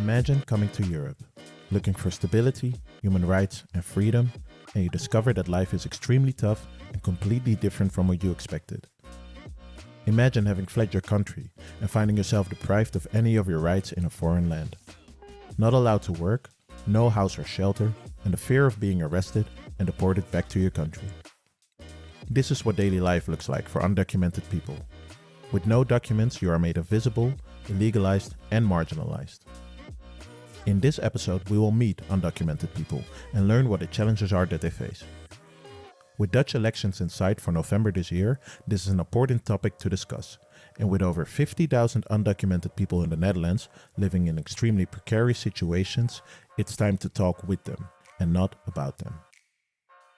Imagine coming to Europe, looking for stability, human rights, and freedom, and you discover that life is extremely tough and completely different from what you expected. Imagine having fled your country and finding yourself deprived of any of your rights in a foreign land. Not allowed to work, no house or shelter, and the fear of being arrested and deported back to your country. This is what daily life looks like for undocumented people. With no documents, you are made invisible, illegalized, and marginalized. In this episode, we will meet undocumented people and learn what the challenges are that they face. With Dutch elections in sight for November this year, this is an important topic to discuss. And with over 50,000 undocumented people in the Netherlands living in extremely precarious situations, it's time to talk with them and not about them.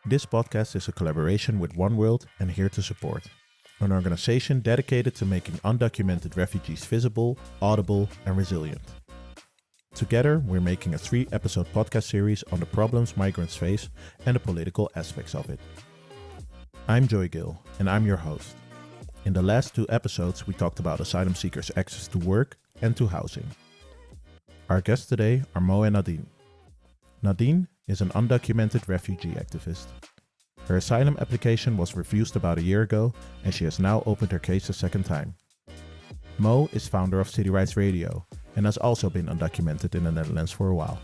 This podcast is a collaboration with One World and Here to Support, an organization dedicated to making undocumented refugees visible, audible, and resilient. Together, we're making a 3-episode podcast series on the problems migrants face and the political aspects of it. I'm Joygail, and I'm your host. In the last 2 episodes, we talked about asylum seekers' access to work and to housing. Our guests today are Mo and Nadine. Nadine is an undocumented refugee activist. Her asylum application was refused about a year ago, and she has now opened her case a second time. Mo is founder of City Rights Radio and has also been undocumented in the Netherlands for a while.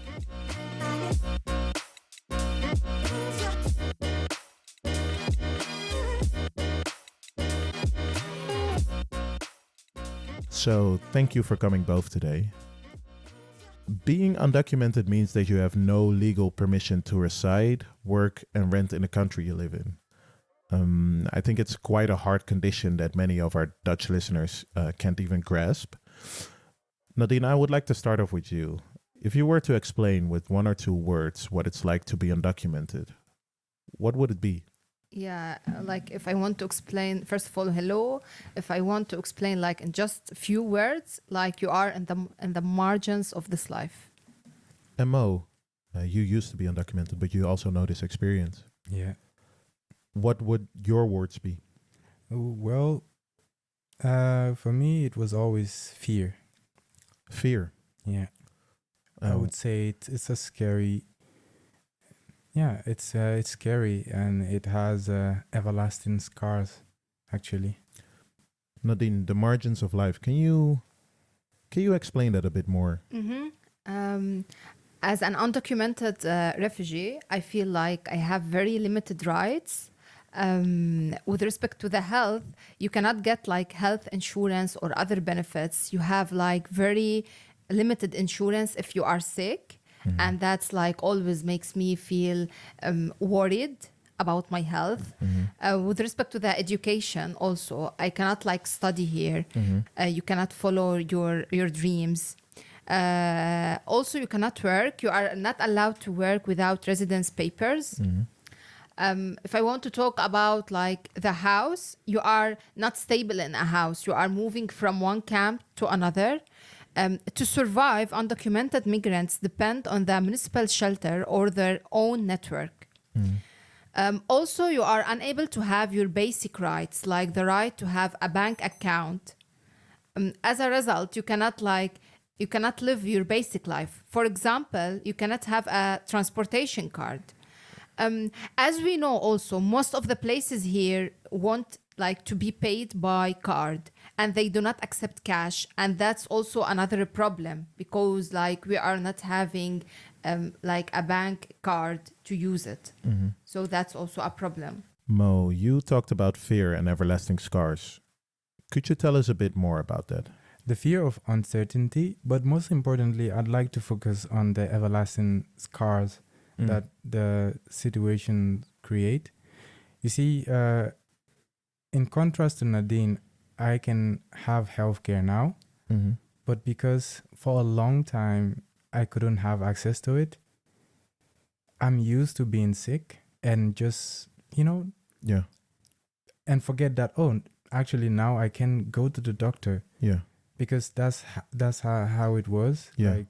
So, thank you for coming both today. Being undocumented means that you have no legal permission to reside, work, and rent in the country you live in. I think it's quite a hard condition that many of our Dutch listeners can't even grasp. Nadine, I would like to start off with you. If you were to explain with 1 or 2 words what it's like to be undocumented, what would it be? Yeah, like if I want to explain, first of all, hello. If I want to explain like in just a few words, like you are in the margins of this life. And Mo, you used to be undocumented, but you also know this experience. Yeah. What would your words be? Well, for me, it was always fear. Fear. Yeah. I would say it's a scary. Yeah, it's scary and it has everlasting scars, actually. Nadine, the margins of life. Can you explain that a bit more? Mm-hmm. As an undocumented refugee, I feel like I have very limited rights. With respect to the health, you cannot get like health insurance or other benefits. You have like very limited insurance if you are sick. Mm-hmm. And that's like always makes me feel worried about my health. Mm-hmm. With respect to the education also, I cannot like study here. Mm-hmm. You cannot follow your dreams. Also, you cannot work. You are not allowed to work without residence papers. Mm-hmm. If I want to talk about like the house, you are not stable in a house. You are moving from one camp to another. To survive, undocumented migrants depend on the municipal shelter or their own network. Mm. Also, you are unable to have your basic rights, like the right to have a bank account. As a result, you cannot live your basic life. For example, you cannot have a transportation card. As we know also, most of the places here want like to be paid by card and they do not accept cash, and that's also another problem because like we are not having like a bank card to use it. Mm-hmm. So that's also a problem. Mo, you talked about fear and everlasting scars. Could you tell us a bit more about that? The fear of uncertainty, but most importantly, I'd like to focus on the everlasting scars that the situation create. You see, in contrast to Nadine, I can have healthcare now, but because for a long time I couldn't have access to it, I'm used to being sick and just, and forget that, actually now I can go to the doctor. Yeah. Because that's how it was. Yeah. Like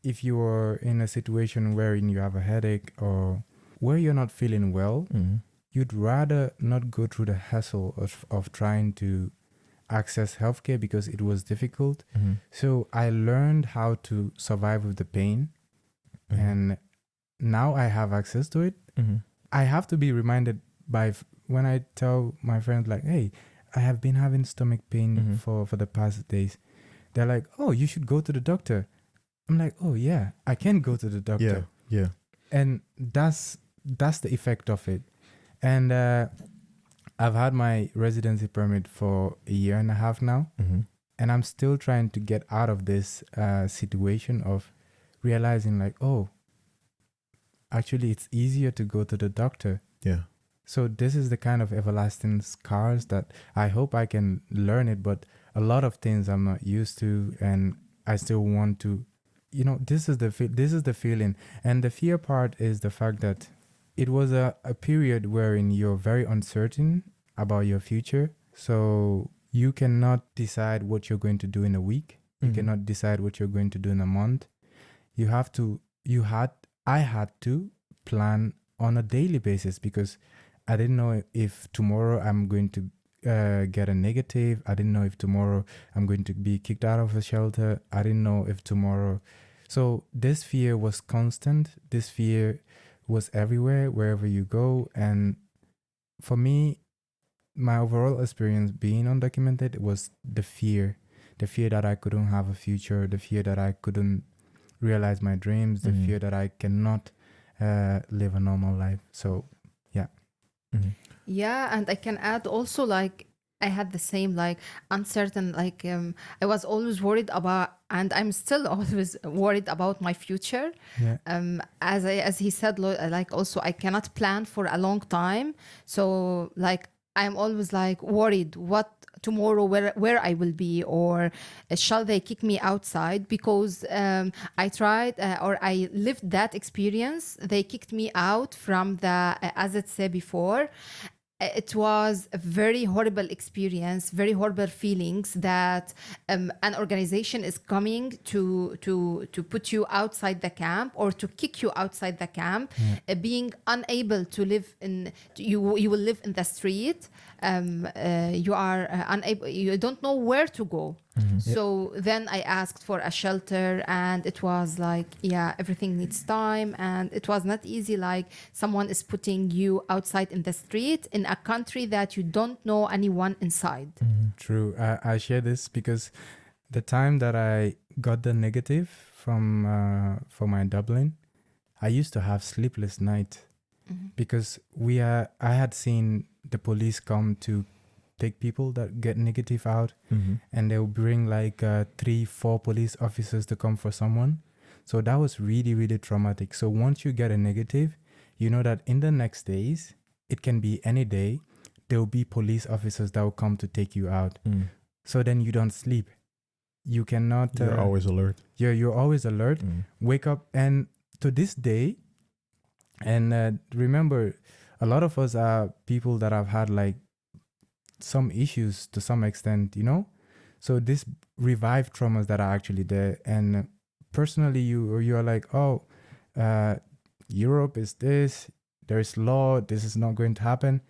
if you are in a situation wherein you have a headache or where you're not feeling well, you'd rather not go through the hassle of trying to access healthcare because it was difficult. So I learned how to survive with the pain, and now I have access to it. I have to be reminded when I tell my friends like, hey, I have been having stomach pain for the past days. They're like, oh, you should go to the doctor. I'm like, oh yeah, I can go to the doctor. Yeah. And that's the effect of it. And I've had my residency permit for 1.5 years now, and I'm still trying to get out of this situation of realizing like, oh, actually it's easier to go to the doctor. Yeah. So this is the kind of everlasting scars that I hope I can learn it, but a lot of things I'm not used to, and I still want to, this is the feeling. And the fear part is the fact that it was a period wherein you're very uncertain about your future. So you cannot decide what you're going to do in a week. You cannot decide what you're going to do in a month. I had to plan on a daily basis because I didn't know if tomorrow I'm going to get a negative. I didn't know if tomorrow I'm going to be kicked out of a shelter. I didn't know if tomorrow. So this fear was constant. This fear was everywhere, wherever you go. And for me, my overall experience being undocumented was the fear that I couldn't have a future, the fear that I couldn't realize my dreams, the fear that I cannot live a normal life. So, yeah. Yeah, and I can add also like I had the same like uncertain like I was always worried about, and I'm still always worried about my future. Yeah. As he said, like also I cannot plan for a long time, so like I'm always like worried what tomorrow where I will be, or shall they kick me outside because I tried or I lived that experience. They kicked me out from the as it said before. It was a very horrible experience, very horrible feelings that an organization is coming to put you outside the camp or to kick you outside the camp, being unable to live in, you will live in the street. You are unable, you don't know where to go. So then I asked for a shelter, and it was like, yeah, everything needs time, and it was not easy. Like someone is putting you outside in the street in a country that you don't know anyone inside. True. I share this because the time that I got the negative from for my Dublin, I used to have sleepless nights because I had seen the police come to take people that get negative out, and they'll bring like 3-4 police officers to come for someone. So that was really, really traumatic. So once you get a negative, you know that in the next days, it can be any day, there will be police officers that will come to take you out. So then you don't sleep. You cannot... You're always alert. Yeah, you're always alert. Wake up, and to this day, and remember, a lot of us are people that have had like some issues to some extent, so this revived traumas that are actually there. And personally, you are like, oh, Europe is this, there is law, this is not going to happen.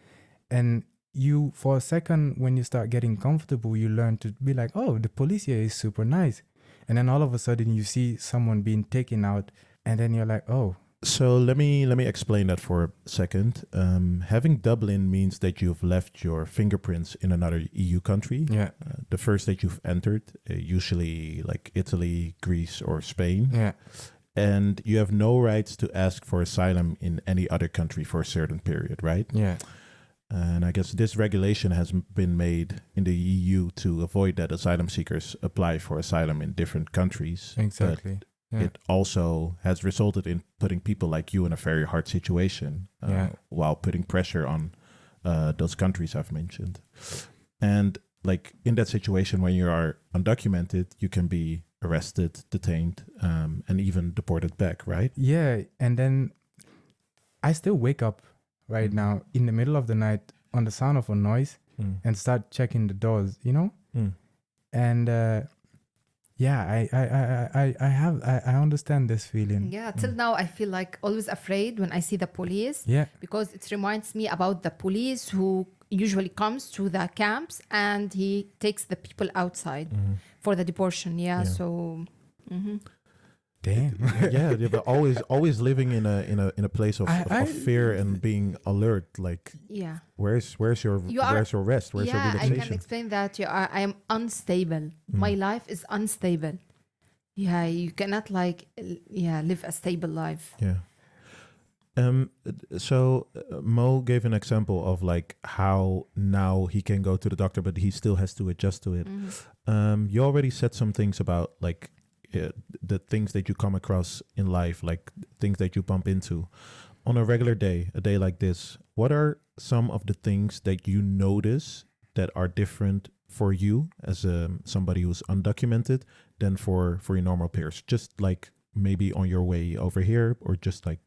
And you, for a second, when you start getting comfortable, you learn to be like, oh, the police here is super nice. And then all of a sudden you see someone being taken out, and then you're like, oh. So let me explain that for a second. Having Dublin means that you've left your fingerprints in another EU country. Yeah. The first that you've entered, usually like Italy, Greece, or Spain. Yeah. And you have no rights to ask for asylum in any other country for a certain period, right? Yeah. And I guess this regulation has been made in the EU to avoid that asylum seekers apply for asylum in different countries. Exactly. Yeah. It also has resulted in putting people like you in a very hard situation while putting pressure on those countries I've mentioned. And like in that situation, when you are undocumented, you can be arrested, detained, and even deported back, right? Yeah. And then I still wake up right now in the middle of the night on the sound of a noise and start checking the doors, And I understand this feeling. Yeah, till now I feel like always afraid when I see the police. Yeah. Because it reminds me about the police who usually comes to the camps and he takes the people outside for the deportation. Yeah. So. Damn. yeah, but always living in a place of fear and being alert. Like, where's your rest? Where's your relaxation? I can explain that. I am unstable. My life is unstable. Yeah, you cannot live a stable life. Yeah. So Mo gave an example of like how now he can go to the doctor, but he still has to adjust to it. You already said some things about like the things that you come across in life, like things that you bump into on a regular day, a day like this. What are some of the things that you notice that are different for you as somebody who's undocumented than for your normal peers? Just like maybe on your way over here, or just like,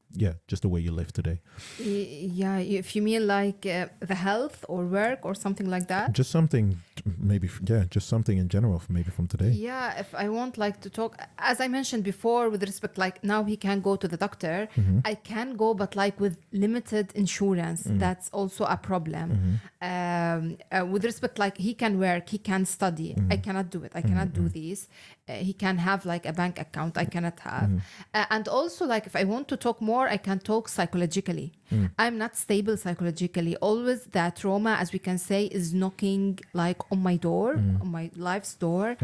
just the way you live today. Yeah, if you mean like the health or work or something like that. Just something, maybe, just something in general, maybe from today. Yeah, if I want like to talk, as I mentioned before, with respect, like now he can go to the doctor. I can go, but like with limited insurance, that's also a problem. With respect, like he can work, he can study. I cannot do it. I cannot do this. He can have like a bank account. I cannot have. And also like if I want to talk more, I can talk psychologically. I'm not stable psychologically. Always that trauma, as we can say, is knocking like on my door, on my life's door.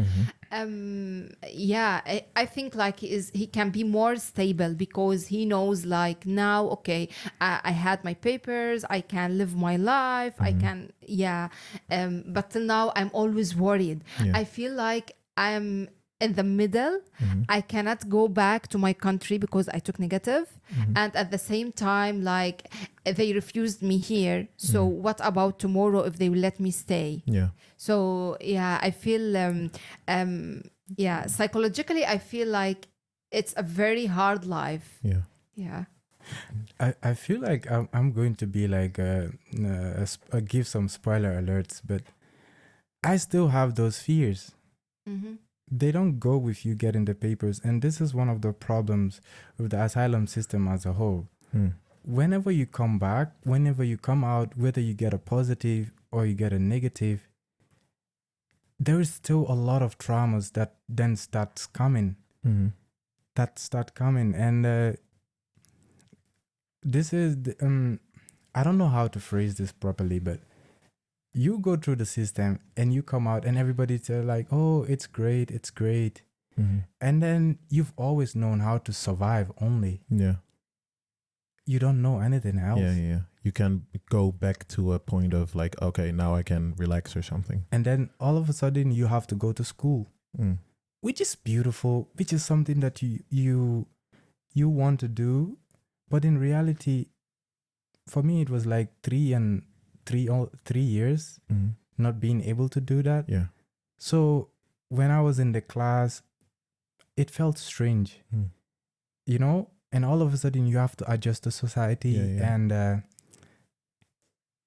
I think like he can be more stable because he knows like now, okay, I had my papers, I can live my life, I can, but till now I'm always worried. I feel like I'm in the middle. I cannot go back to my country because I took negative, and at the same time like they refused me here, so what about tomorrow if they will let me stay? So I feel psychologically I feel like it's a very hard life. I feel like I'm going to be like give some spoiler alerts, but I still have those fears. They don't go with you getting the papers. And this is one of the problems with the asylum system as a whole. Whenever you come back, whenever you come out, whether you get a positive or you get a negative, there is still a lot of traumas that then starts coming. And this is, I don't know how to phrase this properly, but you go through the system and you come out and everybody's like, oh, it's great. And then you've always known how to survive only. You don't know anything else. You can go back to a point of like, okay, now I can relax or something. And then all of a sudden you have to go to school, which is beautiful, which is something that you want to do. But in reality, for me, it was like 3 years not being able to do that. So when I was in the class, it felt strange, you know, and all of a sudden you have to adjust to society. And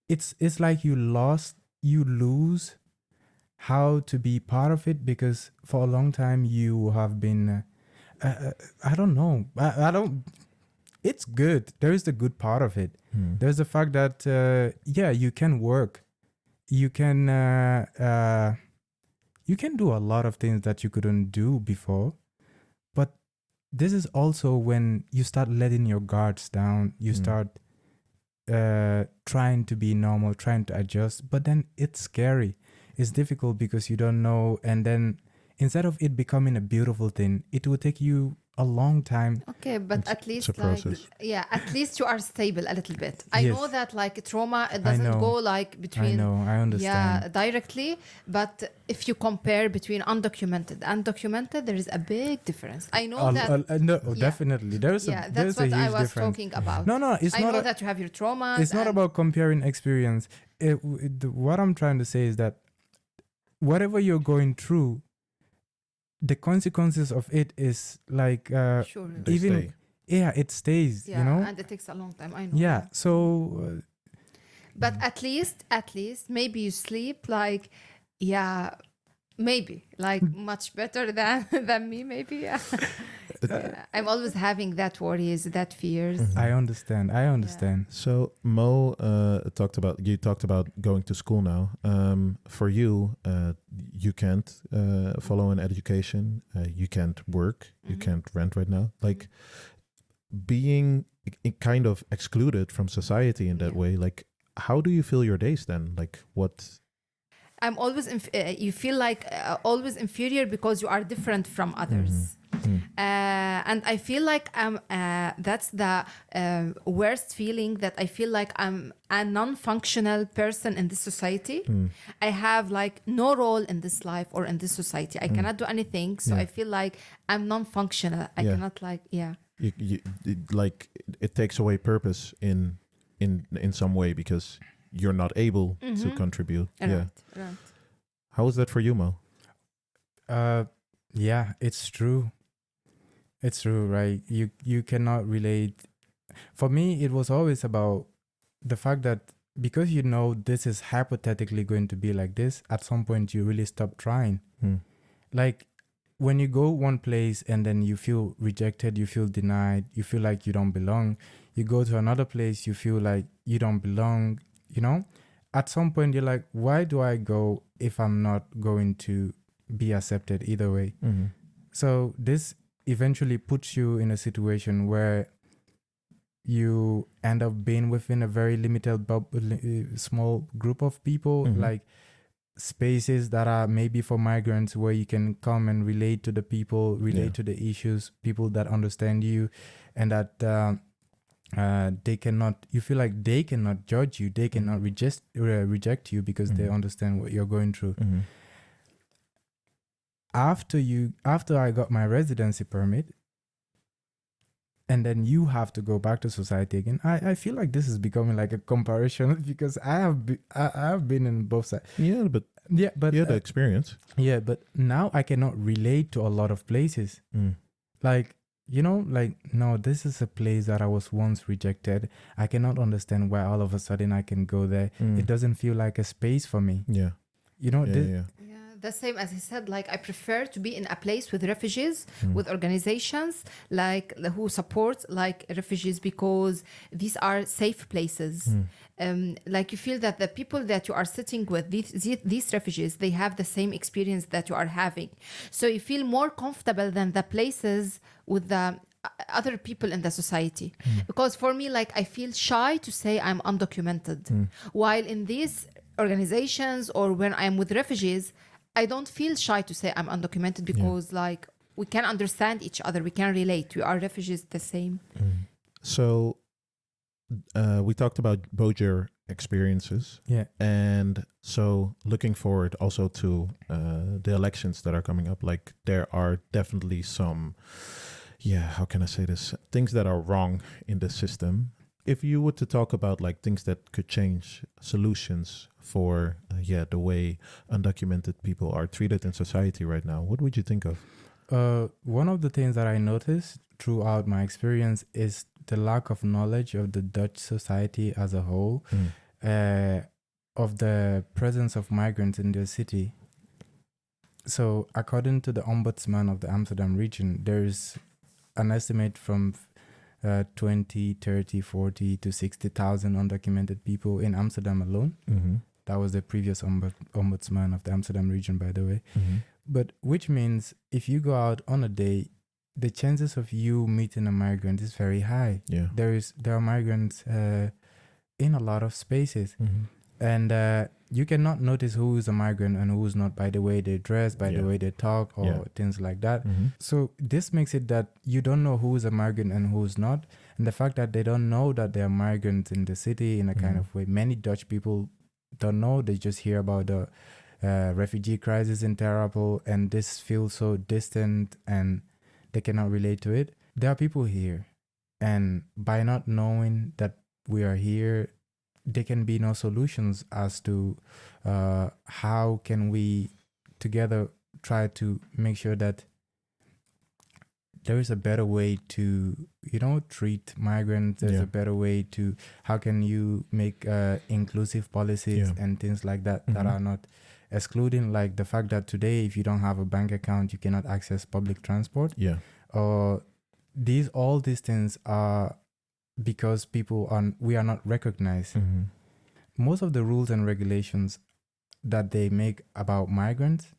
it's like you lose how to be part of it, because for a long time you have been, I don't know, it's good. There is the good part of it. There's the fact that, you can work. You can do a lot of things that you couldn't do before. But this is also when you start letting your guards down. You start trying to be normal, trying to adjust. But then it's scary. It's difficult because you don't know. And then instead of it becoming a beautiful thing, it will take you a long time. Okay, but at least like, at least you are stable a little bit. I know that like trauma, it doesn't go like between. I understand. Directly. But if you compare between undocumented and documented, there is a big difference. I know that. Definitely. There's that's a what I huge was difference. talking about. No, it's not. I know that you have your trauma. It's not about comparing experience. What I'm trying to say is that whatever you're going through, the consequences of it is like it stays, you know, and it takes a long time. I know. Yeah, so but at least maybe you sleep like maybe like much better than me, maybe. I'm always having that worries, that fears. I understand. So Mo talked about going to school now. For you, you can't follow an education. You can't work. You can't rent right now. Like being kind of excluded from society in that way. Like, how do you feel your days then? Like what? I'm always, you feel like always inferior because you are different from others. And I feel like that's the worst feeling, that I feel like I'm a non-functional person in this society. I have like no role in this life or in this society. I cannot do anything. So I feel like I'm non-functional. I cannot like, like it takes away purpose in some way because you're not able to contribute. Right. How is that for you, Mo? Yeah, it's true. It's true, right? You cannot relate. For me, it was always about the fact that because you know this is hypothetically going to be like this, at some point you really stop trying. Like when you go one place and then you feel rejected, you feel denied, you feel like you don't belong. You go to another place, you feel like you don't belong, you know? At some point you're like, why do I go if I'm not going to be accepted either way? So this eventually puts you in a situation where you end up being within a very limited small group of people, like spaces that are maybe for migrants where you can come and relate to the people, relate to the issues, people that understand you, and that they cannot, you feel like they cannot judge you, they cannot reject you because they understand what you're going through. After I got my residency permit, and then you have to go back to society again, I feel like this is becoming like a comparison because I have been in both sides. But you had the experience. But now I cannot relate to a lot of places. Like, you know, like, no, this is a place that I was once rejected. I cannot understand why all of a sudden I can go there. It doesn't feel like a space for me. You know, the same as I said, like I prefer to be in a place with refugees, with organizations like who support like refugees, because these are safe places. Like you feel that the people that you are sitting with, these refugees, they have the same experience that you are having. So you feel more comfortable than the places with the other people in the society. Because for me, like I feel shy to say I'm undocumented. While in these organizations or when I'm with refugees, I don't feel shy to say I'm undocumented because like we can understand each other, we can relate. We are refugees the same. So we talked about both your experiences. And so looking forward also to the elections that are coming up, like there are definitely some, how can I say this? Things that are wrong in the system. If you were to talk about like things that could change, solutions for the way undocumented people are treated in society right now, what would you think of? One of the things that I noticed throughout my experience is the lack of knowledge of the Dutch society as a whole, of the presence of migrants in their city. So according to the Ombudsman of the Amsterdam region, there's an estimate from 20, 30, 40 to 60,000 undocumented people in Amsterdam alone. That was the previous ombudsman of the Amsterdam region, by the way. But which means if you go out on a day, the chances of you meeting a migrant is very high. There are migrants in a lot of spaces. And you cannot notice who is a migrant and who is not by the way they dress, by the way they talk, or things like that. So this makes it that you don't know who is a migrant and who is not. And the fact that they don't know that there are migrants in the city in a kind of way. Many Dutch people don't know. They just hear about the refugee crisis in Terrapel, and this feels so distant and they cannot relate to it. There are people here. And by not knowing that we are here, there can be no solutions as to how can we together try to make sure that there is a better way to, treat migrants. There's a better way to, how can you make inclusive policies and things like that that are not excluding, like the fact that today, if you don't have a bank account, you cannot access public transport. Or all these things are because we are not recognized. Mm-hmm. Most of the rules and regulations that they make about migrants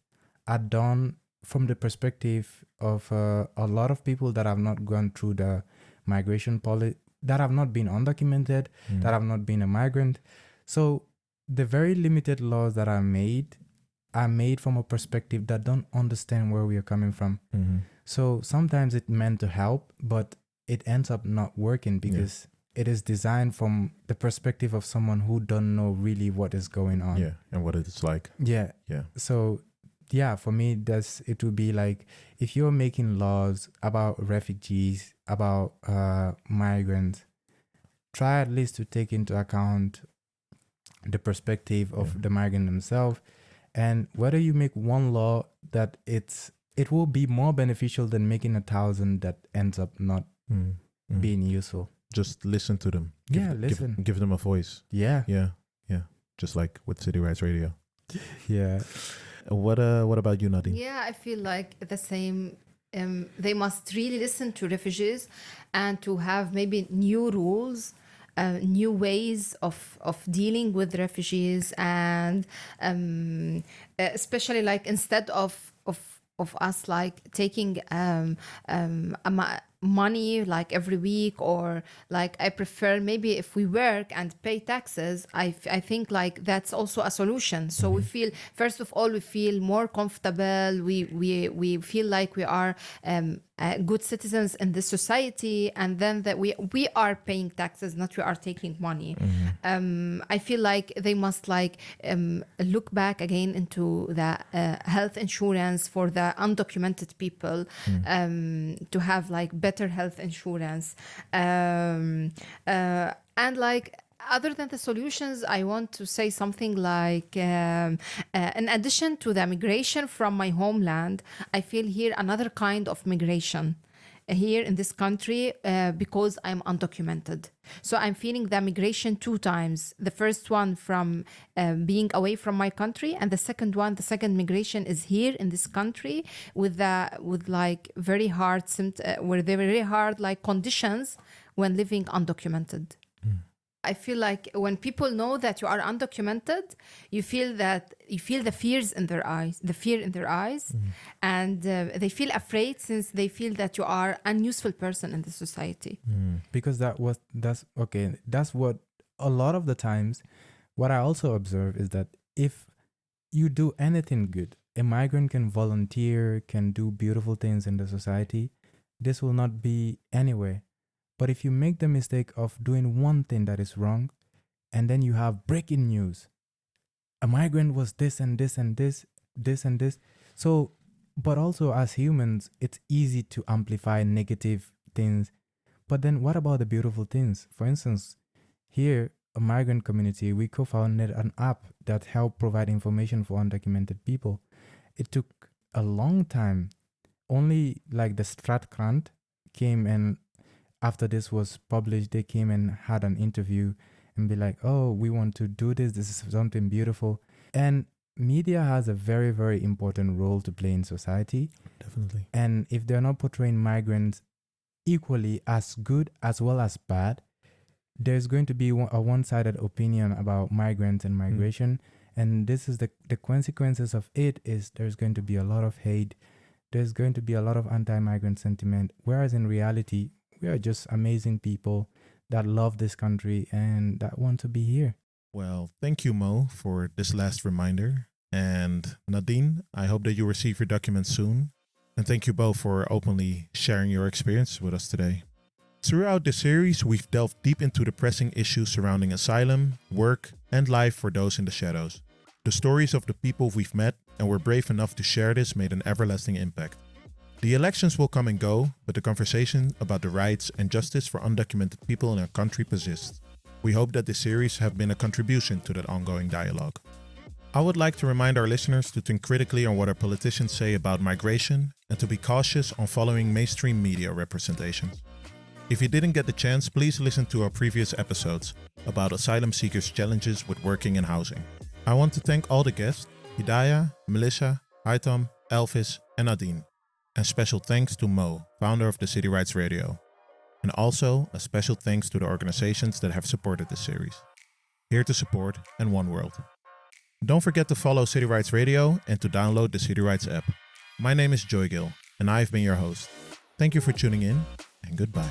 are done from the perspective of a lot of people that have not gone through the migration policy, that have not been undocumented, that have not been a migrant. So the very limited laws that are made from a perspective that don't understand where we are coming from. Mm-hmm. So sometimes it's meant to help, but it ends up not working because it is designed from the perspective of someone who don't know really what is going on. Yeah, and what it's like. Yeah. Yeah. So yeah, for me, it would be like, if you're making laws about refugees, about migrants, try at least to take into account the perspective of the migrant themselves. And whether you make one law that it will be more beneficial than making 1,000 that ends up not being useful. Just listen to them. Listen. Give them a voice. Yeah. Yeah. Just like with City Rights Radio. Yeah. What about you, Nadine? Yeah, I feel like the same. They must really listen to refugees and to have maybe new rules, new ways of dealing with refugees, and especially like instead of us like taking money like every week, or like I prefer maybe if we work and pay taxes, I think like that's also a solution. So we feel, first of all, we feel more comfortable, we feel like we are good citizens in this society, and then that we are paying taxes, not we are taking money. I feel like they must like look back again into the health insurance for the undocumented people, to have like better health insurance, and like other than the solutions, I want to say something like, in addition to the migration from my homeland, I feel here another kind of migration here in this country, because I'm undocumented. So I'm feeling the migration 2 times. The first one from being away from my country, and the second migration is here in this country with like very hard like conditions when living undocumented. I feel like when people know that you are undocumented, you feel the fear in their eyes, and they feel afraid since they feel that you are an unuseful person in the society. Because that's what a lot of the times, what I also observe is that if you do anything good, a migrant can volunteer, can do beautiful things in the society, this will not be anywhere. But if you make the mistake of doing one thing that is wrong, and then you have breaking news, a migrant was this and this and this and this. So, but also as humans, it's easy to amplify negative things. But then what about the beautiful things? For instance, here, a migrant community, we co-founded an app that helped provide information for undocumented people. It took a long time. Only like the Stratkrant came, and after this was published, they came and had an interview and be like, oh, we want to do this. This is something beautiful. And media has a very, very important role to play in society. Definitely. And if they're not portraying migrants equally as good as well as bad, there's going to be a one-sided opinion about migrants and migration. And this is the consequences of it is there's going to be a lot of hate. There's going to be a lot of anti-migrant sentiment. Whereas in reality, we are just amazing people that love this country and that want to be here. Well, thank you, Mo, for this last reminder. And Nadine, I hope that you receive your documents soon. And thank you both for openly sharing your experience with us today. Throughout the series, we've delved deep into the pressing issues surrounding asylum, work, and life for those in the shadows. The stories of the people we've met and were brave enough to share this made an everlasting impact. The elections will come and go, but the conversation about the rights and justice for undocumented people in our country persists. We hope that this series have been a contribution to that ongoing dialogue. I would like to remind our listeners to think critically on what our politicians say about migration and to be cautious on following mainstream media representations. If you didn't get the chance, please listen to our previous episodes about asylum seekers' challenges with working and housing. I want to thank all the guests, Hidayah, Melissa, Haitam, Elvis, and Nadine. And special thanks to Mo, founder of the City Rights Radio. And also a special thanks to the organizations that have supported this series. Here to Support and One World. Don't forget to follow City Rights Radio and to download the City Rights app. My name is Joygail, and I've been your host. Thank you for tuning in, and goodbye.